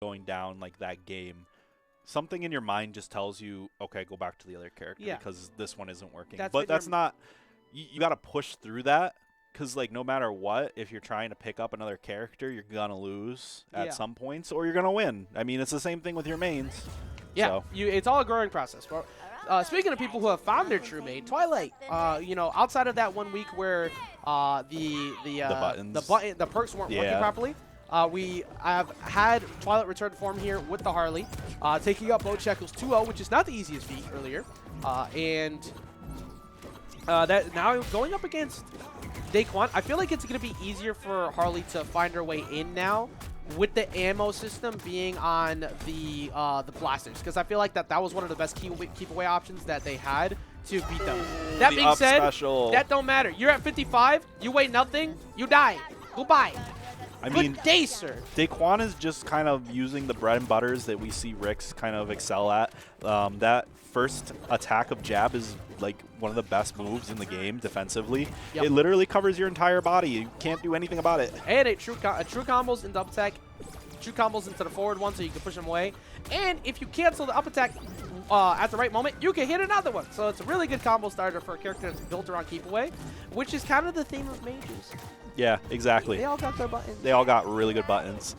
going down like that game, something in your mind just tells you, okay, go back to the other character because this one isn't working. But that's not, you got to push through that because, like, no matter what, if you're trying to pick up another character, you're going to lose at some points or you're going to win. I mean, it's the same thing with your mains. Yeah, so. It's all a growing process. Speaking of people who have found their true main, Twilight, outside of that 1 week where the perks weren't working properly, we have had Twilight return to form here with the Harley, taking up both Shekels 2-0, which is not the easiest feat earlier. That now going up against DayKwion, I feel like it's going to be easier for Harley to find her way in now with the ammo system being on the blasters, because I feel like that was one of the best keep away options that they had to beat them. That being said, that don't matter. You're at 55, you weigh nothing, you die. Goodbye. I mean, good day, sir. DayKwion is just kind of using the bread and butters that we see Ricks kind of excel at. That first attack of jab is like one of the best moves in the game defensively. Yep. It literally covers your entire body. You can't do anything about it. And true combos in double attack, true combos into the forward one so you can push them away. And if you cancel the up attack at the right moment, you can hit another one. So it's a really good combo starter for a character that's built around keep away, which is kind of the theme of mages. Yeah, exactly. They all got their buttons. They all got really good buttons.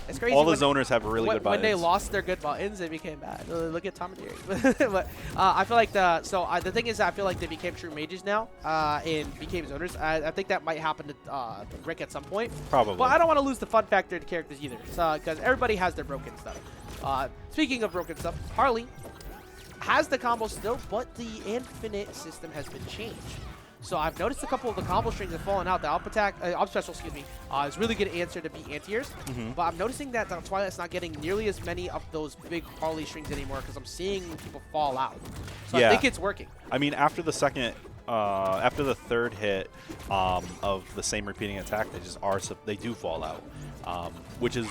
It's crazy. All the zoners have really good buttons. When they lost their good buttons, they became bad. Look at Tom and Jerry. But I feel like the thing is, I feel like they became true mages now and became zoners. I think that might happen to Rick at some point. Probably. But I don't want to lose the fun factor to characters either, because everybody has their broken stuff. Speaking of broken stuff, Harley has the combo still, but the infinite system has been changed. So I've noticed a couple of the combo strings have fallen out. The up special, excuse me, is really good answer to beat anti-airs. But I'm noticing that Twilight's not getting nearly as many of those big Harley strings anymore because I'm seeing people fall out. So I think it's working. I mean, after the third hit of the same repeating attack, they do fall out, which is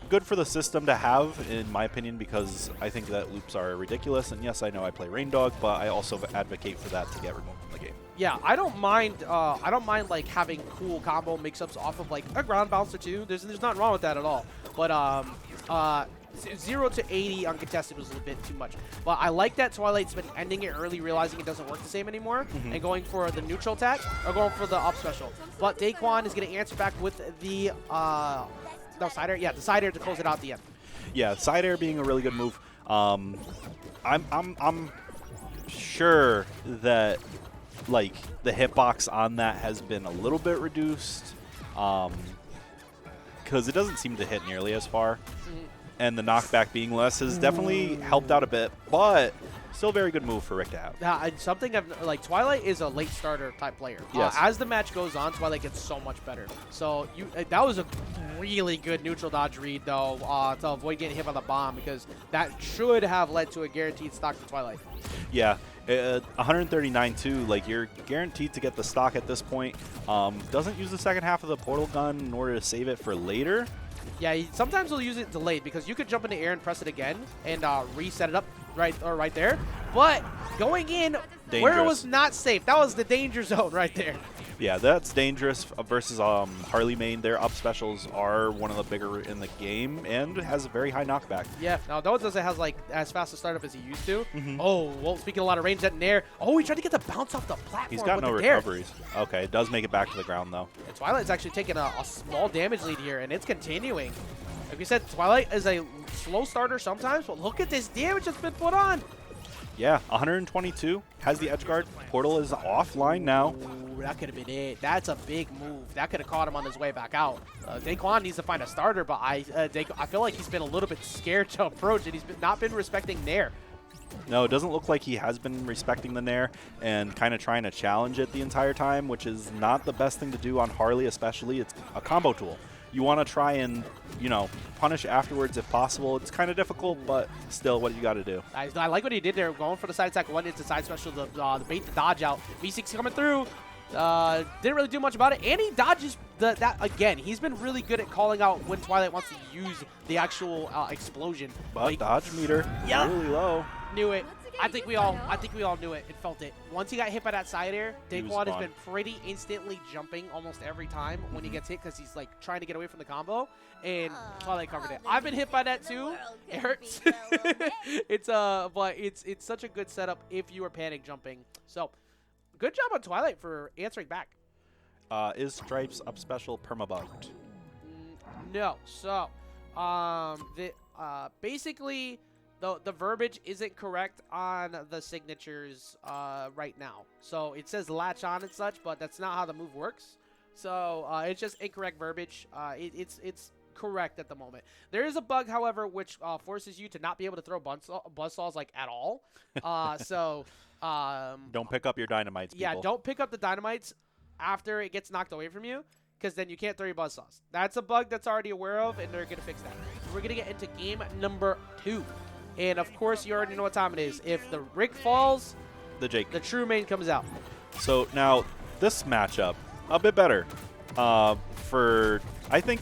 good for the system to have, in my opinion, because I think that loops are ridiculous. And yes, I know I play Rain Dog, but I also advocate for that to get removed from the game. Yeah, I don't mind. Like having cool combo mix-ups off of like a ground bounce or two. There's nothing wrong with that at all. But 0 to 80 uncontested was a bit too much. But I like that Twilight's been ending it early, realizing it doesn't work the same anymore, and going for the neutral attack or going for the up special. But DayKwion is going to answer back with the side air. Yeah, the side air to close it out at the end. Yeah, side air being a really good move. I'm sure that like the hitbox on that has been a little bit reduced because it doesn't seem to hit nearly as far, and the knockback being less has definitely helped out a bit, but still a very good move for Rick to have. Something like Twilight is a late starter type player. Yes. As the match goes on, Twilight gets so much better. So that was a really good neutral dodge read though to avoid getting hit by the bomb, because that should have led to a guaranteed stock for Twilight. Yeah. 139 too, like you're guaranteed to get the stock at this point. Doesn't use the second half of the portal gun in order to save it for later. Yeah, sometimes he'll use it delayed because you could jump in the air and press it again and reset it up right there. But going in where it was not safe, that was the danger zone right there. Yeah, that's dangerous versus Harley main. Their up specials are one of the bigger in the game and has a very high knockback. Yeah, now though it doesn't have like as fast a startup as he used to. Oh, well, speaking of a lot of range, that in air. Oh, he tried to get the bounce off the platform. He's got no recoveries. Okay, it does make it back to the ground though. And Twilight's actually taking a small damage lead here, and it's continuing. Like we said, Twilight is a slow starter sometimes, but look at this damage that's been put on. Yeah, 122, has the edge guard. Portal is offline now. Ooh, that could have been it. That's a big move. That could have caught him on his way back out. DayKwion needs to find a starter, but I feel like he's been a little bit scared to approach, and he's not been respecting Nair. No, it doesn't look like he has been respecting the Nair and kind of trying to challenge it the entire time, which is not the best thing to do on Harley especially. It's a combo tool. You want to try and, punish afterwards if possible. It's kind of difficult, but still what you got to do. I like what he did there, going for the side attack, went into side special, the bait the dodge out. V6 coming through. Didn't really do much about it, and he dodges that again. He's been really good at calling out when Twilight wants to use the actual explosion. But dodge meter really low. Knew it. I think we all knew it and felt it. Once he got hit by that side air, DayKwion has been pretty instantly jumping almost every time when he gets hit because he's like trying to get away from the combo, and Twilight covered it. I've been hit by that too. It hurts. But it's such a good setup if you are panic jumping. So, good job on Twilight for answering back. Is Stripes up special permabugged? No. So, basically, the verbiage isn't correct on the signatures right now. So it says latch on and such, but that's not how the move works. So it's just incorrect verbiage. It's correct at the moment. There is a bug, however, which forces you to not be able to throw buzzsaws like at all. Don't pick up your dynamites, people. Yeah, don't pick up the dynamites after it gets knocked away from you, because then you can't throw your buzzsaws. That's a bug that's already aware of, and they're going to fix that. We're going to get into game number 2. And, of course, you already know what time it is. If the rig falls, the true main comes out. So, now, this matchup, a bit better for, I think,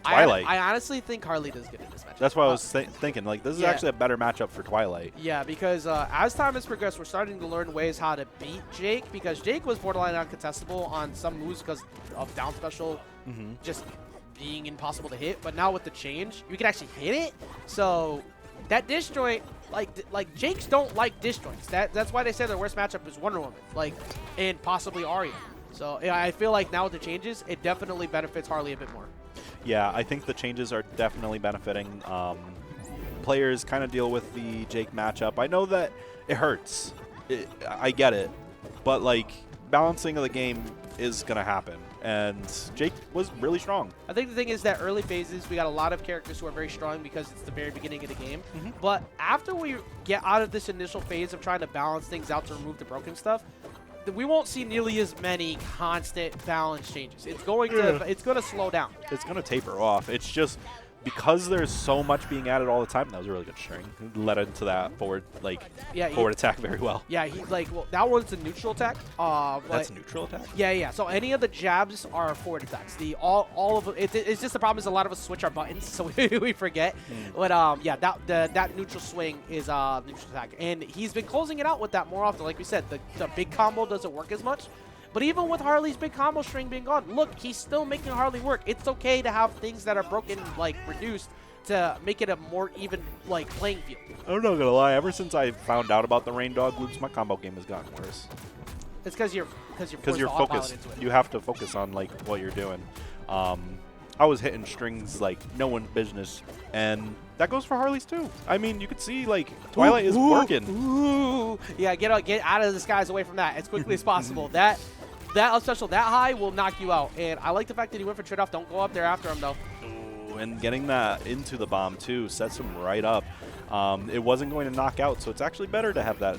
Twilight. I honestly think Harley does good in this matchup. That's what I was thinking. Like, this is actually a better matchup for Twilight. Yeah, because as time has progressed, we're starting to learn ways how to beat Jake, because Jake was borderline uncontestable on some moves because of down special just being impossible to hit. But now with the change, you can actually hit it. So that disjoint, like Jakes don't like disjoints. That's why they say their worst matchup is Wonder Woman, and possibly Arya. So yeah, I feel like now with the changes, it definitely benefits Harley a bit more. Yeah, I think the changes are definitely benefiting. Players kind of deal with the Jake matchup. I know that it hurts. I get it. But, like, balancing of the game is going to happen. And Jake was really strong. I think the thing is that early phases, we got a lot of characters who are very strong because it's the very beginning of the game. But after we get out of this initial phase of trying to balance things out to remove the broken stuff, we won't see nearly as many constant balance changes. It's going to slow down. It's going to taper off. It's just because there's so much being added all the time. That was a really good string. It led into that forward attack very well. Yeah, that one's a neutral attack. That's a neutral attack? Yeah. So any of the jabs are forward attacks. All of it's just the problem is a lot of us switch our buttons, so we forget. But that neutral swing is neutral attack, and he's been closing it out with that more often. Like we said, the big combo doesn't work as much. But even with Harley's big combo string being gone, look, he's still making Harley work. It's okay to have things that are broken, reduced, to make it a more even, playing field. I'm not going to lie. Ever since I found out about the Rain Dog loops, my combo game has gotten worse. It's because you're focused. You have to focus on, what you're doing. I was hitting strings like no one's business, and that goes for Harley's too. I mean, you could see, Twilight is working. Yeah, get out of the skies away from that as quickly as possible. That up special that high will knock you out. And I like the fact that he went for trade-off. Don't go up there after him, though. Ooh, and getting that into the bomb, too, sets him right up. It wasn't going to knock out, so it's actually better to have that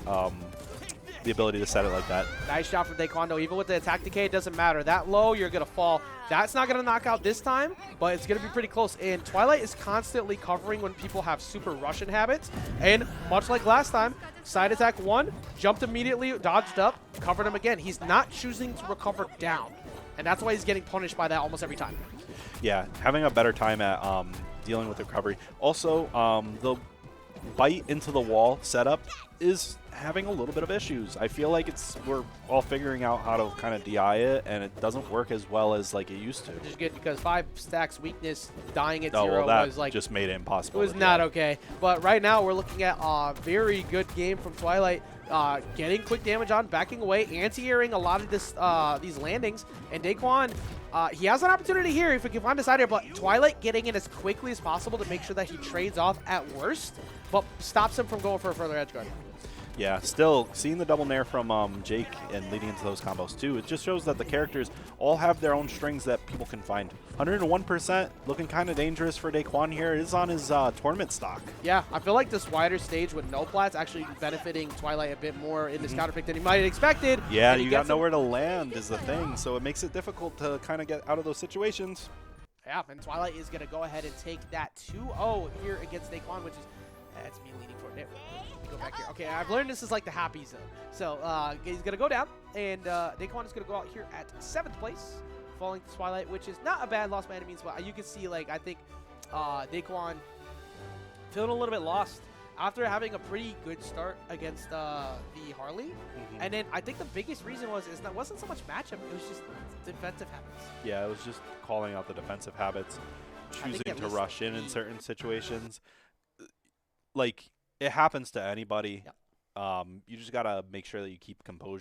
the ability to set it like that. Nice shot from DayKwion, though. Even with the attack decay, it doesn't matter. That low, you're going to fall. That's not going to knock out this time, but it's going to be pretty close. And Twilight is constantly covering when people have super Russian habits. And much like last time, side attack 1, jumped immediately, dodged up, covered him again. He's not choosing to recover down. And that's why he's getting punished by that almost every time. Yeah, having a better time at dealing with recovery. Also, the bite into the wall setup is having a little bit of issues. I feel like we're all figuring out how to kind of DI it, and it doesn't work as well as it used to. Which is good because 5 stacks weakness dying at 0 well, that was just made it impossible. It was not okay. But right now we're looking at a very good game from Twilight, getting quick damage on, backing away, anti-airing a lot of these landings, and DayKwion, he has an opportunity here if we can find a side here, but Twilight getting in as quickly as possible to make sure that he trades off at worst, but stops him from going for a further edge guard. Yeah, still seeing the double nair from Jake and leading into those combos too, it just shows that the characters all have their own strings that people can find. 101%, looking kind of dangerous for DayKwion here. It is on his tournament stock. Yeah, I feel like this wider stage with no plats actually benefiting Twilight a bit more in this counter pick than he might have expected. Yeah, you got nowhere to land is the thing, so it makes it difficult to kind of get out of those situations. Yeah, and Twilight is going to go ahead and take that 2-0 here against DayKwion, which is, that's me leaning for it. Go back here. Okay, I've learned this is like the happy zone. So he's going to go down, and DayKwion is going to go out here at 7th place, falling to Twilight, which is not a bad loss by any means, but you can see, I think DayKwion feeling a little bit lost after having a pretty good start against the Harley. And then I think the biggest reason that wasn't so much matchup, it was just defensive habits. Yeah, it was just calling out the defensive habits, choosing to rush in certain situations. Like, it happens to anybody. Yep. You just got to make sure that you keep composure